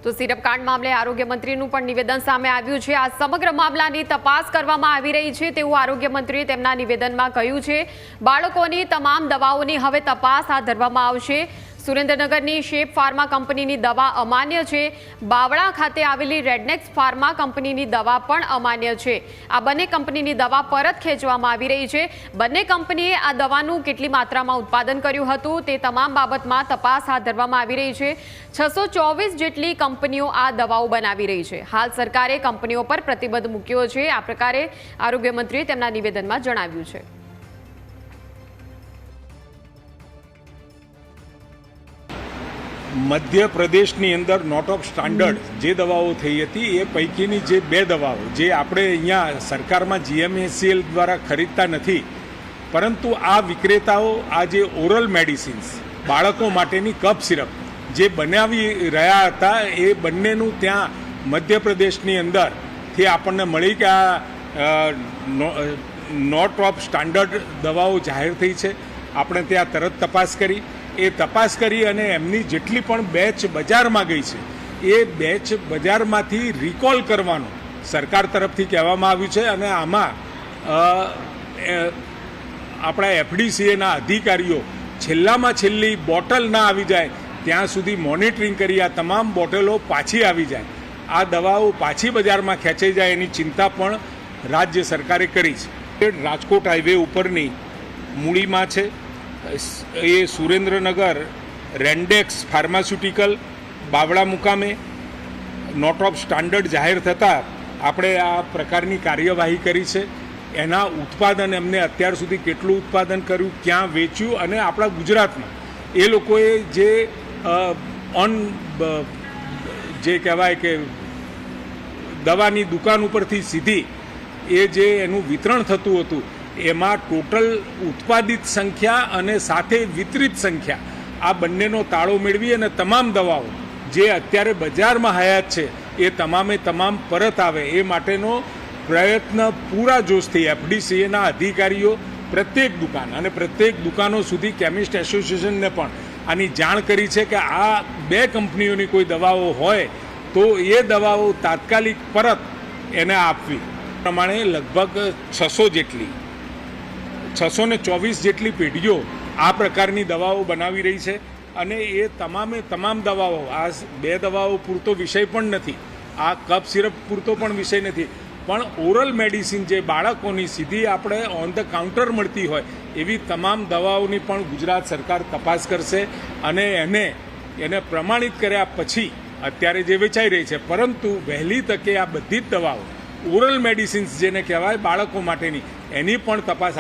તો સિરપ કાંડ મામલે આરોગ્ય મંત્રીનું પણ નિવેદન સામે આવ્યું છે। આ સમગ્ર મામલાની તપાસ કરવામાં આવી રહી છે તેવું આરોગ્ય મંત્રીએ તેમના નિવેદનમાં કહ્યું છે। બાળકોની તમામ દવાઓની હવે તપાસ હાથ ધરવામાં આવશે। સુરેન્દ્રનગરની શેપ ફાર્મા કંપનીની દવા અમાન્ય છે। બાવળા ખાતે આવેલી રેડનેક્સ ફાર્મા કંપનીની દવા પણ અમાન્ય છે। આ બંને કંપનીની દવા પરત ખેંચવામાં આવી રહી છે। બંને કંપનીએ આ દવાનું કેટલી માત્રામાં ઉત્પાદન કર્યું હતું તે તમામ બાબતમાં તપાસ હાથ ધરવામાં આવી રહી છે। 624 જેટલી કંપનીઓ આ દવાઓ બનાવી રહી છે। હાલ સરકારે કંપનીઓ પર પ્રતિબંધ મૂક્યો છે। આ પ્રકારે આરોગ્ય મંત્રીએ તેમના નિવેદનમાં જણાવ્યું છે। मध्य प्रदेश अंदर नॉट ऑफ स्टैंडर्ड जे दवाओं थी ए पैकीनी जे बे दवाओं जे आपणे अहींया सरकार में GMACL द्वारा खरीदता नहीं, परंतु आ विक्रेताओं आ जे ओरल मेडिसिन्स बाळको माटेनी कप सिरप जे बनावी रह्या हता ए बंनेनुं त्यां मध्य प्रदेशनी अंदर थी आपणने मळी के आ नॉट ऑफ स्टैंडर्ड दवाओं जाहिर थई छे। आपणे त्यां तरत तपास करी ए तपास करी अने एमनी जेटली पण बेच बजार में गई है ए बेच बजार में रिकॉल करवानो सरकार तरफथी कहेवामां आव्युं छे। अने आमां आपणा FDCA ना अधिकारीओ छेल्लामां छेल्ली बोटल ना आवी जाए त्यां सुधी मॉनिटरिंग करी आ तमाम बोटलो पाछी आवी जाए, आ दवाओ पाछी बजार में खेंचाई जाए एनी चिंता पण राज्य सरकारे करी छे। राजकोट हाईवे उपरनी मूळीमां छे ये सुरेन्द्रनगर रेडनेक्स फार्मास्यूटिकल बावड़ा मुकामे नॉट ऑफ स्टैंडर्ड जाहिर थता आपणे आ प्रकारनी कार्यवाही करी छे। एना उत्पादन एमने अत्यार सुधी केटलुं उत्पादन कर्युं, क्यां वेच्युं अने आपणा गुजरातमां ए लोकोए जे ऑन जे कहेवाय के दवानी दुकान उपरथी सीधी ए जे एनुं वितरण थतुं हतुं एमां टोटल उत्पादित संख्या अने साथे वितरित संख्या आ बंनेनो ताळो मेळवी अने तमाम दवाओ जे अत्यारे बजार में हयात छे ए तमामे तमाम परत आवे ए माटेनो प्रयत्न पूरा जोशथी FDCA ना अधिकारीओ प्रत्येक दुकान अने प्रत्येक दुकानों सुधी केमिस्ट एसोसिएशन ने पण आनी जाण करी छे के आ बे कंपनीओनी कोई दवाओ होय तो ए दवाओ तात्कालिक परत एने आपवी। प्रमाणे लगभग 600 जेटली 624 जेटली पेढ़ीओ आ प्रकारनी दवाओ बनावी रही है अने ए तमामे तमाम दवाओ आ बे दवाओ पूरतो विषय पण नथी, आ कप सिरप पूरतो पण विषय नथी, पण ओरल मेडिसिन जे बाळकोनी सीधी आपणे ऑन ध काउंटर मळती होय एवी तमाम दवाओनी पण गुजरात सरकार तपास करशे अने एने प्रमाणित कर्या पछी अत्यारे जे वेचाई रही है। परंतु वहेली तके आ बधी ज दवाओ ओरल मेडिसिन्स जेने कहेवाय बाळको माटेनी एनी पण तपास